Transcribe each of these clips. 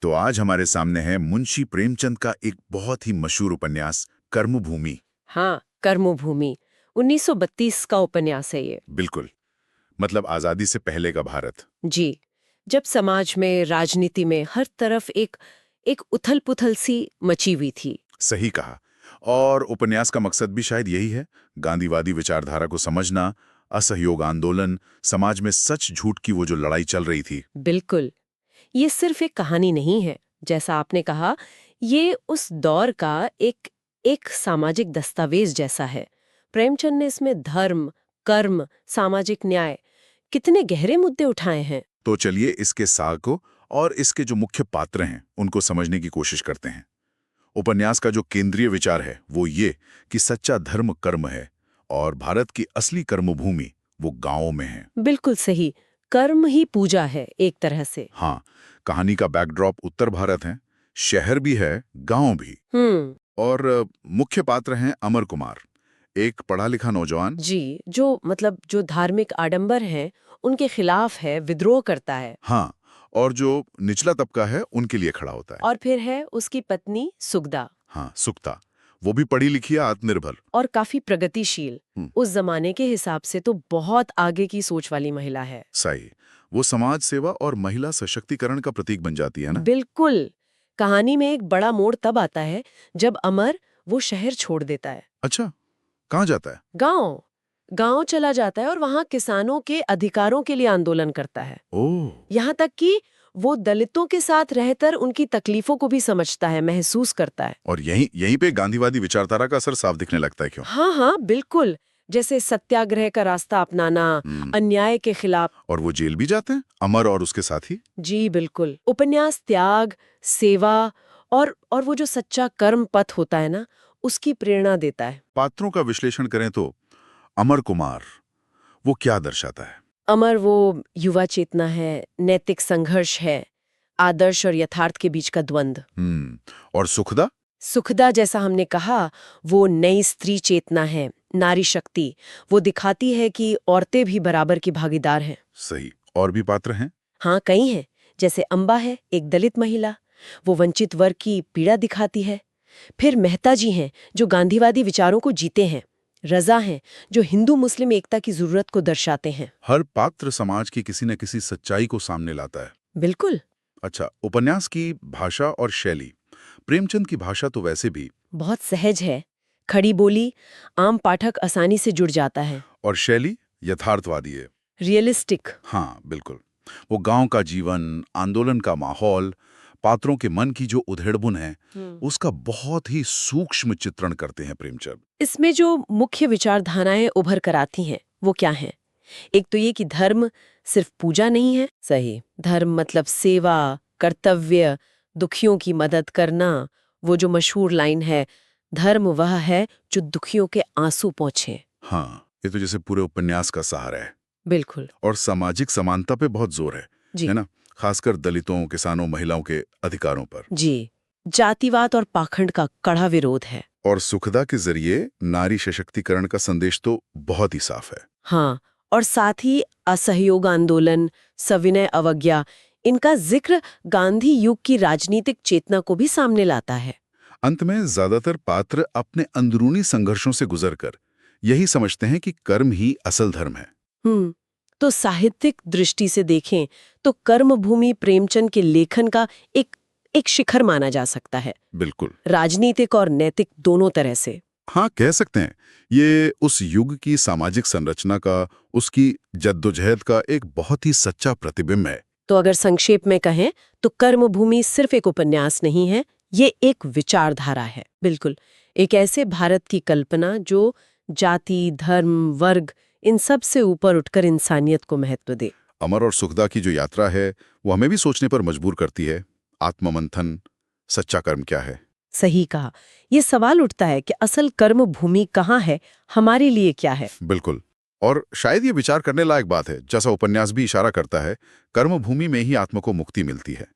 तो आज हमारे सामने है मुंशी प्रेमचंद का एक बहुत ही मशहूर उपन्यास कर्मभूमि। हाँ, कर्मभूमि 1932 का उपन्यास है ये। बिल्कुल, मतलब आजादी से पहले का भारत। जी, जब समाज में, राजनीति में हर तरफ एक एक उथल-पुथल सी मची हुई थी। सही कहा। और उपन्यास का मकसद भी शायद यही है, गांधीवादी विचारधारा को समझना, असहयोग आंदोलन, समाज में सच झूठ की वो जो लड़ाई चल रही थी। बिल्कुल, ये सिर्फ एक कहानी नहीं है, जैसा आपने कहा, ये उस दौर का एक एक सामाजिक दस्तावेज जैसा है। प्रेमचंद ने इसमें धर्म, कर्म, सामाजिक न्याय, कितने गहरे मुद्दे उठाए हैं। तो चलिए इसके सार को और इसके जो मुख्य पात्र हैं उनको समझने की कोशिश करते हैं। उपन्यास का जो केंद्रीय विचार है वो ये कि सच्चा धर्म कर्म है और भारत की असली कर्मभूमि वो गांवों में है। बिल्कुल सही, कर्म ही पूजा है एक तरह से। हाँ, कहानी का बैकड्रॉप उत्तर भारत है, शहर भी है, गांव भी। हम्म। और मुख्य पात्र हैं अमर कुमार, एक पढ़ा लिखा नौजवान। जी, जो मतलब जो धार्मिक आडंबर हैं, उनके खिलाफ है, विद्रोह करता है। हाँ, और जो निचला तबका है उनके लिए खड़ा होता है। और फिर है उसकी पत्नी सुगदा। हाँ, सुक्ता, वो भी पढ़ी लिखी है, आत्मनिर्भर। और काफी प्रगतिशील। हम्म, उस जमाने के हिसाब से तो बहुत आगे की सोच वाली महिला है। सही। वो समाज सेवा और महिला सशक्तिकरण का प्रतीक बन जाती है ना। बिल्कुल। कहानी में एक बड़ा मोड़ तब आता है जब अमर वो शहर छोड़ देता है। अच्छा, कहाँ जाता है? गांव गांव चला जाता है और वहां किसानों के अधिकारों के लिए आंदोलन करता है। ओह, यहाँ तक कि वो दलितों के साथ रहकर उनकी तकलीफों को भी समझता है, महसूस करता है। और यहीं यहीं पे गांधीवादी विचारधारा का असर साफ दिखने लगता है, क्यों? हाँ हाँ, बिल्कुल। जैसे सत्याग्रह का रास्ता अपनाना, हम्म, अन्याय के खिलाफ। और वो जेल भी जाते हैं, अमर और उसके साथी। जी बिल्कुल। उपन्यास त्याग, सेवा और वो जो सच्चा कर्म पथ होता है ना, उसकी प्रेरणा देता है। पात्रों का विश्लेषण करें तो अमर कुमार वो क्या दर्शाता है? अमर वो युवा चेतना है, नैतिक संघर्ष है, आदर्श और यथार्थ के बीच का द्वंद्व। और सुखदा? सुखदा, जैसा हमने कहा, वो नई स्त्री चेतना है, नारी शक्ति। वो दिखाती है कि औरतें भी बराबर की भागीदार हैं। सही। और भी पात्र हैं? हाँ, कई हैं। जैसे अम्बा है, एक दलित महिला, वो वंचित वर्ग की पीड़ा दिखाती है। फिर मेहता जी हैं, जो गांधीवादी विचारों को जीते हैं। रजा हैं, जो हिंदू मुस्लिम एकता की जरूरत को दर्शाते हैं। हर पात्र समाज की किसी न किसी सच्चाई को सामने लाता है। बिल्कुल। अच्छा, उपन्यास की भाषा और शैली। प्रेमचंद की भाषा तो वैसे भी। बहुत सहज है, खड़ी बोली, आम पाठक आसानी से जुड़ जाता है। और शैली यथार्थवादी है। रियलिस्टिक। हाँ, बिल्कुल। वो गांव का जीवन, आंदोलन का माहौल, पात्रों के मन की जो उधेड़बुन है, उसका बहुत ही सूक्ष्म चित्रण करते हैं प्रेमचंद। इसमें जो मुख्य विचारधाराएं उभर कर आती हैं, वो क्या हैं? एक तो ये कि धर्म सिर्फ पूजा नहीं है। सही। धर्म मतलब सेवा, कर्तव्य, दुखियों की मदद करना। वो जो मशहूर लाइन है, धर्म वह है जो दुखियों के आंसू पोंछे। हाँ, ये तो जैसे पूरे उपन्यास का सहारा है। बिल्कुल। और सामाजिक समानता पे बहुत जोर है जी। ना? खासकर दलितों, किसानों, महिलाओं के अधिकारों पर। जी, जातिवाद और पाखंड का कड़ा विरोध है। और सुखदा के जरिए नारी सशक्तिकरण का संदेश तो बहुत ही साफ है। हाँ, और साथ ही असहयोग आंदोलन, सविनय अवज्ञा, इनका जिक्र गांधी युग की राजनीतिक चेतना को भी सामने लाता है। अंत में ज्यादातर पात्र अपने अंदरूनी संघर्षों से गुजरकर यही समझते हैं कि कर्म ही असल धर्म है। हम्म। तो साहित्यिक दृष्टि से देखें तो कर्मभूमि प्रेमचंद के लेखन का एक एक शिखर माना जा सकता है, बिल्कुल। राजनीतिक और नैतिक दोनों तरह से। हाँ, कह सकते हैं। ये उस युग की सामाजिक संरचना का, उसकी जद्दोजहद का एक बहुत ही सच्चा प्रतिबिंब है। तो अगर संक्षेप में कहें तो कर्मभूमि सिर्फ एक उपन्यास नहीं है, ये एक विचारधारा है। बिल्कुल, एक ऐसे भारत की कल्पना जो जाति, धर्म, वर्ग, इन सब से ऊपर उठकर इंसानियत को महत्व दे। अमर और सुखदा की जो यात्रा है वो हमें भी सोचने पर मजबूर करती है। आत्ममंथन, सच्चा कर्म क्या है? सही कहा। ये सवाल उठता है कि असल कर्म भूमि कहाँ है, हमारे लिए क्या है। बिल्कुल। और शायद ये विचार करने लायक बात है, जैसा उपन्यास भी इशारा करता है, कर्मभूमि में ही आत्मा को मुक्ति मिलती है।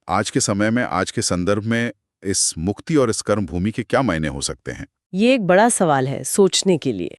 आज के समय में, आज के संदर्भ में इस मुक्ति और इस कर्मभूमि के क्या मायने हो सकते हैं? ये एक बड़ा सवाल है सोचने के लिए।